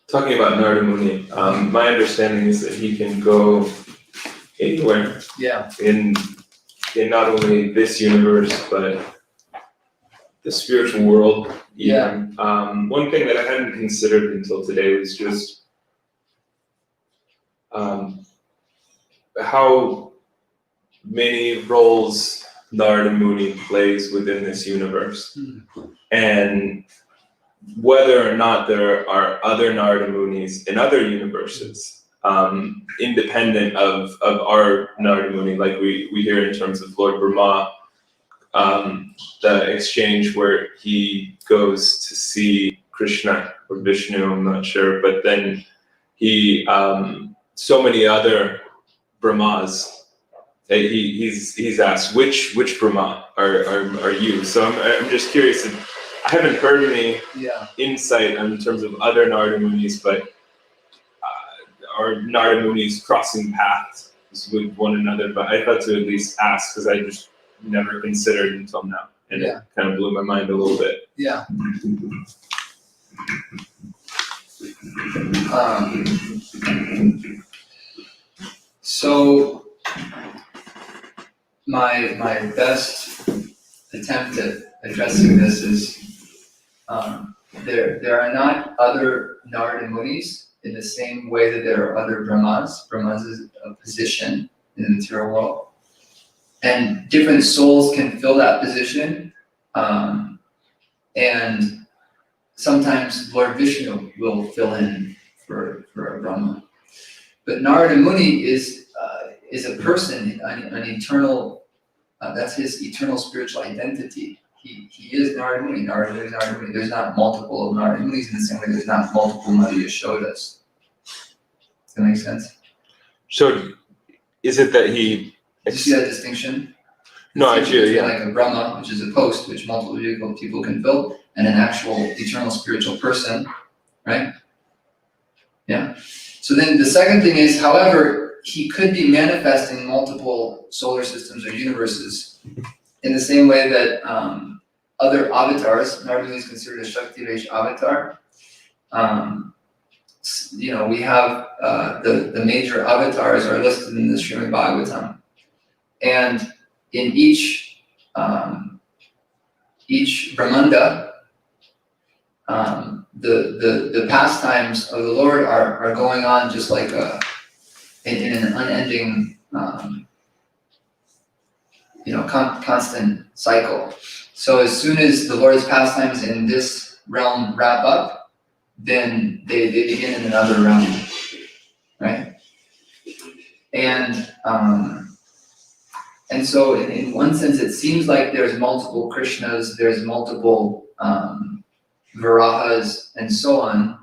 talking about Narada Muni. My understanding is that he can go anywhere. Yeah. In not only this universe but the spiritual world. Even. Yeah. One thing that I hadn't considered until today was just how many roles Narada Muni plays within this universe, and whether or not there are other Narada Munis in other universes. independent of our Narada Muni, like we hear in terms of Lord Brahma, the exchange where he goes to see Krishna or Vishnu, I'm not sure, but then he, so many other Brahmas, he's asked, which Brahma are you? So I'm just curious, I haven't heard any insight in terms of other Narada Munis, but are Narada Munis crossing paths with one another? But I thought to at least ask, because I just never considered until now, and it kind of blew my mind a little bit. Yeah. So my best attempt at addressing this is there are not other Narada Munis in the same way that there are other Brahmas. Brahmas is a position in the material world, and different souls can fill that position, and sometimes Lord Vishnu will fill in for a Brahma. But Narada Muni is a person, an eternal. That's his eternal spiritual identity. He is Narada Muni. Narada is Narada Muni. There's not multiple of Narada Munis in the same way there's not multiple Madhya Yashodas. Does that make sense? So, is it that he? Do you see that distinction? No, I do. Yeah. Like a Brahma, which is a post, which multiple people can fill, and an actual eternal spiritual person, right? Yeah. So then the second thing is, however, he could be manifesting multiple solar systems or universes in the same way that other avatars, Narada Muni is considered a Shakti Vesh avatar. We have the major avatars are listed in the Srimad-Bhagavatam. And in each Brahmanda, the pastimes of the Lord are going on just like in an unending, constant cycle. So as soon as the Lord's pastimes in this realm wrap up, then they begin in another realm, right? And so in one sense, it seems like there's multiple Krishnas, there's multiple Varahas, and so on.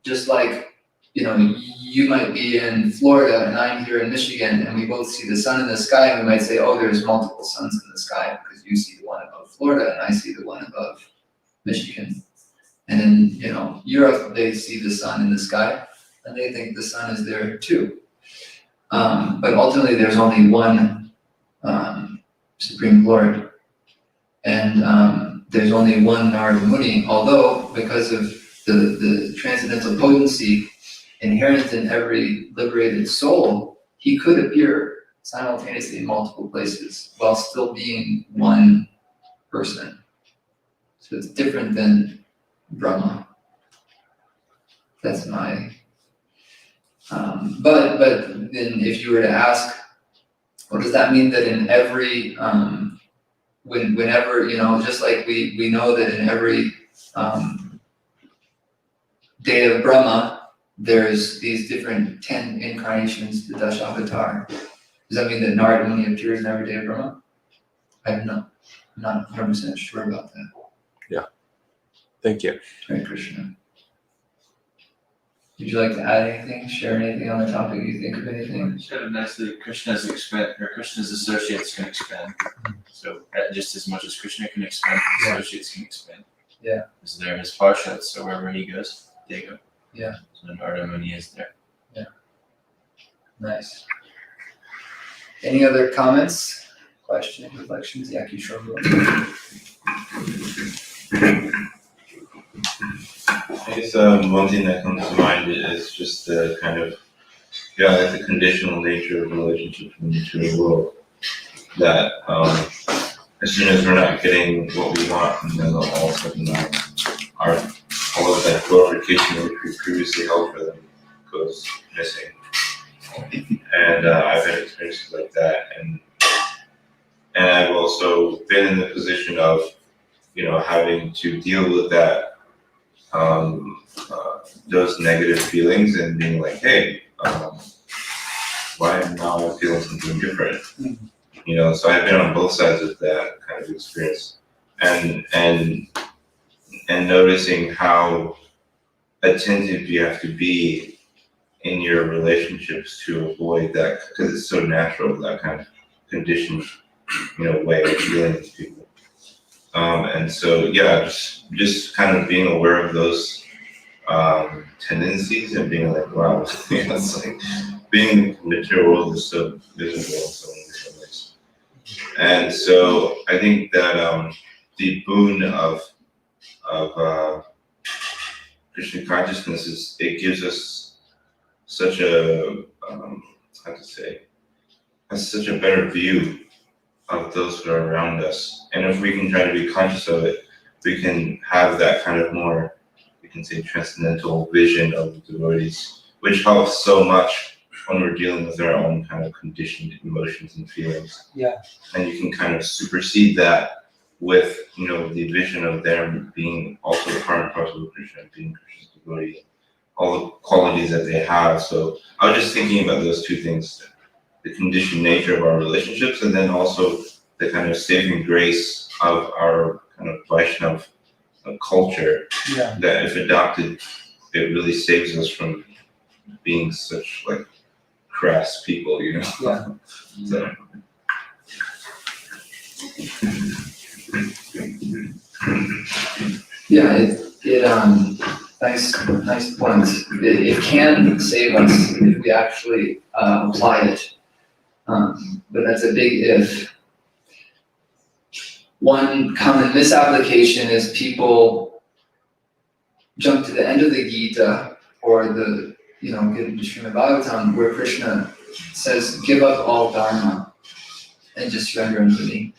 Just like, you might be in Florida and I'm here in Michigan, and we both see the sun in the sky, and we might say, oh, there's multiple suns in the sky because you see the one above Florida and I see the one above Michigan. And in Europe, they see the sun in the sky and they think the sun is there too. But ultimately, there's only one Supreme Lord, and there's only one Narada Muni, although because of the transcendental potency inherent in every liberated soul, he could appear simultaneously in multiple places while still being one person. So it's different than Brahma. That's my... But then if you were to ask, what does that mean that in every, whenever, just like we know that in every day of Brahma, there's these different 10 incarnations, the Dashavatar. Does that mean that Narada Muni appears in every day of Brahma? I'm not 100% sure about that. Yeah. Thank you. Hare Krishna. Would you like to add anything, share anything on the topic? You think of anything? Kind of nice that Krishna's associates can expand. So just as much as Krishna can expand, his associates can expand. Yeah. Because they're his parshas, so wherever he goes, they go. Yeah. So Narada Muni is there. Yeah. Nice. Any other comments, questions, reflections? Yeah, Kishore. I guess one thing that comes to mind is just the kind of, like the conditional nature of relationships in the material world. That as soon as we're not getting what we want, and then all of a sudden all of that glorification which we previously held for them goes missing. And I've had experiences like that, and I've also been in the position of, having to deal with that those negative feelings and being like, hey, why now I feel something different? You know, so I've been on both sides of that kind of experience, and noticing how attentive you have to be in your relationships to avoid that, because it's so natural, that kind of conditioned, you know, way of dealing with people. And so, yeah, just kind of being aware of those tendencies and being like, wow, you know, it's like being in the material world is so visible in so many different ways. And so I think that the boon of Krishna consciousness is it gives us such a such a better view of those who are around us. And if we can try to be conscious of it, we can have that kind of more, we can say, transcendental vision of the devotees, which helps so much when we're dealing with our own kind of conditioned emotions and feelings. Yeah. And you can kind of supersede that with, you know, the vision of them being also part and parcel of Krishna, being Krishna's devotee, all the qualities that they have. So I was just thinking about those two things, the conditioned nature of our relationships, and then also the kind of saving grace of our kind of Vaishnav culture, that if adopted, it really saves us from being such like crass people, you know? Yeah. So. Yeah, nice points. It can save us if we actually apply it, but that's a big if. One common misapplication is people jump to the end of the Gita or the, you know, get into Srimad-Bhagavatam where Krishna says, give up all dharma and just surrender unto me.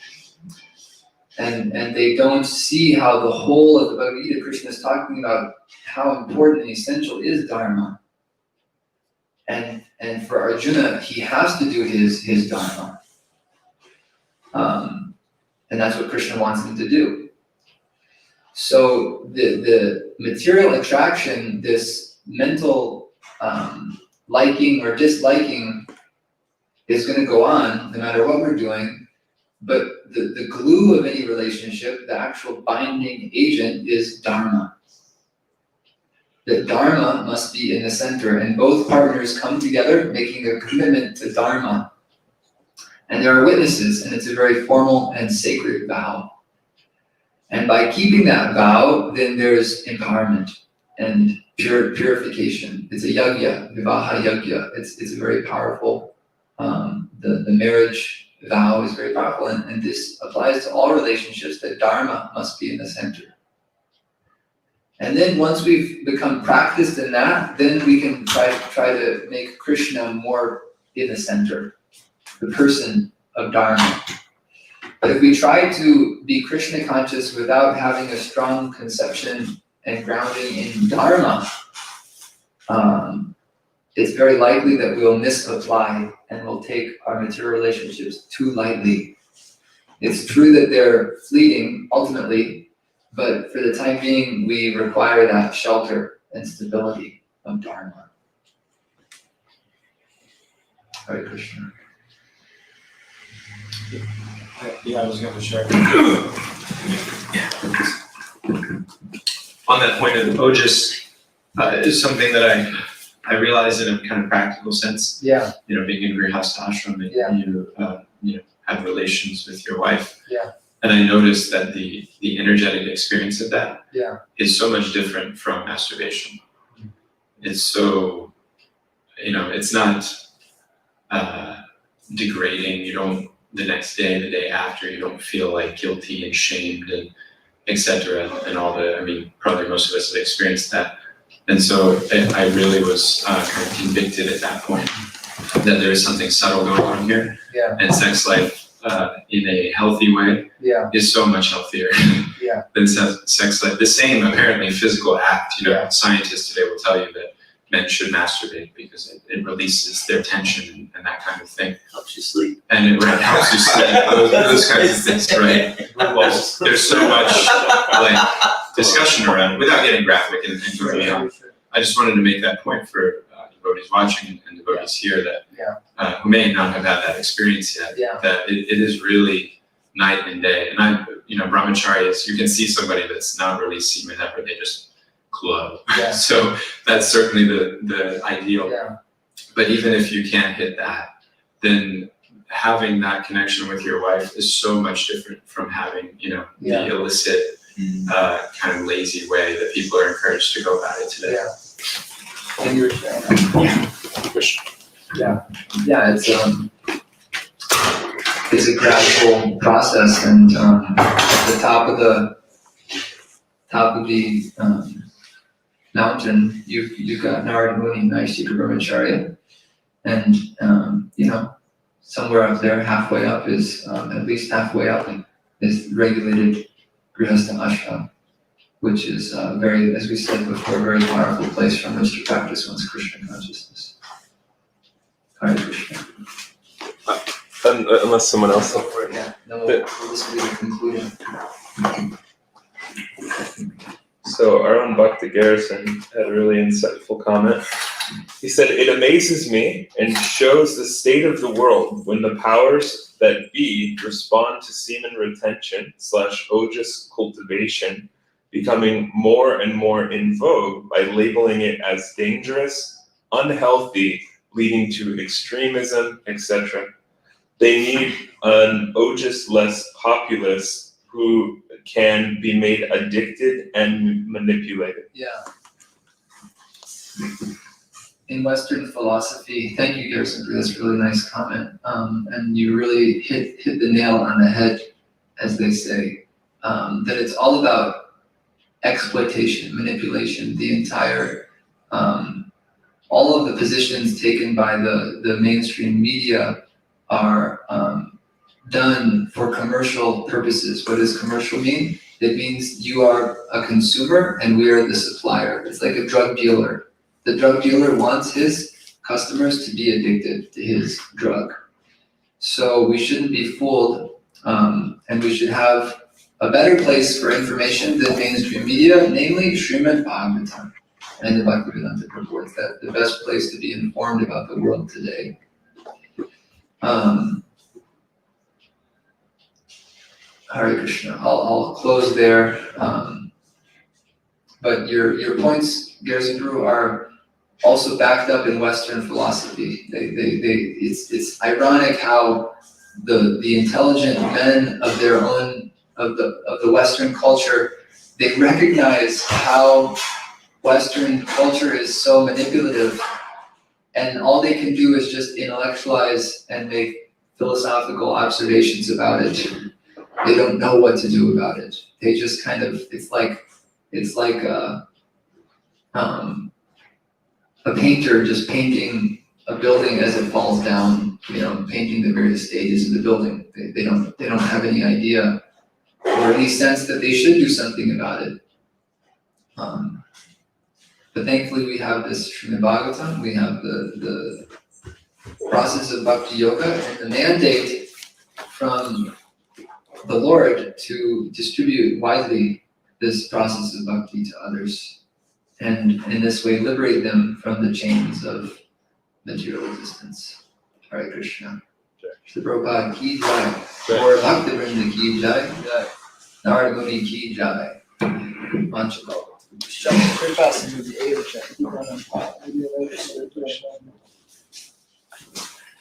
And they don't see how the whole of the Bhagavad Gita, Krishna is talking about how important and essential is dharma. And for Arjuna, he has to do his dharma. And that's what Krishna wants him to do. So the material attraction, this mental liking or disliking is going to go on no matter what we're doing. But the glue of any relationship, the actual binding agent, is dharma. The dharma must be in the center, and both partners come together making a commitment to dharma. And there are witnesses, and it's a very formal and sacred vow. And by keeping that vow, then there's empowerment and purification. It's a yajna, vivaha yajna. It's a very powerful, the marriage vow is very powerful, and this applies to all relationships, that dharma must be in the center. And then once we've become practiced in that, then we can try to make Krishna more in the center, the person of dharma. But if we try to be Krishna conscious without having a strong conception and grounding in dharma, it's very likely that we'll misapply and we'll take our material relationships too lightly. It's true that they're fleeting ultimately, but for the time being, we require that shelter and stability of dharma. Hare Krishna. Yeah, I was going to share. On that point of the ojas, is something that I realize in a kind of practical sense. Yeah. You know, being in Grihastha ashram, and you know, have relations with your wife. Yeah. And I noticed that the energetic experience of that is so much different from masturbation. It's so, you know, it's not degrading. You don't, the next day, the day after, you don't feel like guilty and shamed and etc. and all the, I mean, probably most of us have experienced that. And so I really was kind of convicted at that point that there is something subtle going on here. Yeah. And sex life in a healthy way is so much healthier than sex life. The same apparently physical act, you know, scientists today will tell you that men should masturbate because it releases their tension and that kind of thing. Helps you sleep. And it helps you sleep, those kinds of things, right? Well, there's so much like discussion around, without getting graphic and going beyond. I just wanted to make that point for devotees watching and devotees here that who may not have had that experience yet. Yeah. That it is really night and day. And brahmacharis, you can see somebody that's not really semen ever, they just glow. Yeah. So that's certainly the ideal. Yeah. But even if you can't hit that, then having that connection with your wife is so much different from having, the illicit, kind of lazy way that people are encouraged to go about it today. Yeah. And you were saying. Yeah, it's a gradual process, and at the top of the mountain, you've got Narada Muni, Naishika Brahmacharya, and somewhere up there, halfway up is at least halfway up is regulated Grihastha Ashram, which is very, as we said before, a very powerful place from which to practice one's Krishna consciousness. Hare Krishna. Unless someone else. Go for it, yeah. Then we'll just be concluding. So our own Bhakta Garrison had a really insightful comment. He said, "It amazes me and shows the state of the world when the powers that be respond to semen retention / ojas cultivation becoming more and more in vogue by labeling it as dangerous, unhealthy, leading to extremism, etc. They need an ojas-less populace who can be made addicted and manipulated." Yeah. In Western philosophy, thank you, Garrison, for this really nice comment. And you really hit the nail on the head, as they say, that it's all about exploitation, manipulation. The entire, all of the positions taken by the mainstream media are done for commercial purposes. What does commercial mean? It means you are a consumer and we are the supplier. It's like a drug dealer. The drug dealer wants his customers to be addicted to his drug. So we shouldn't be fooled, and we should have a better place for information than mainstream media, namely Srimad-Bhagavatam and the Bhaktivedanta purports. That the best place to be informed about the world today. Hare Krishna. I'll close there. But your points, Garrison Guru, are also backed up in Western philosophy. It's ironic how the intelligent men of their own of the Western culture, they recognize how Western culture is so manipulative, and all they can do is just intellectualize and make philosophical observations about it. They don't know what to do about it. They just kind of, it's like a painter just painting a building as it falls down, painting the various stages of the building. They don't have any idea or any sense that they should do something about it. But thankfully we have this Srimad-Bhagavatam, we have the process of Bhakti Yoga and the mandate from the Lord to distribute widely this process of bhakti to others, and in this way liberate them from the chains of material existence. Hare Krishna. Shri Prabhupada ki jai. Or Bhaktivinoda ki jai. Narada Muni ki jai. Manchalo. Just very fast into the age.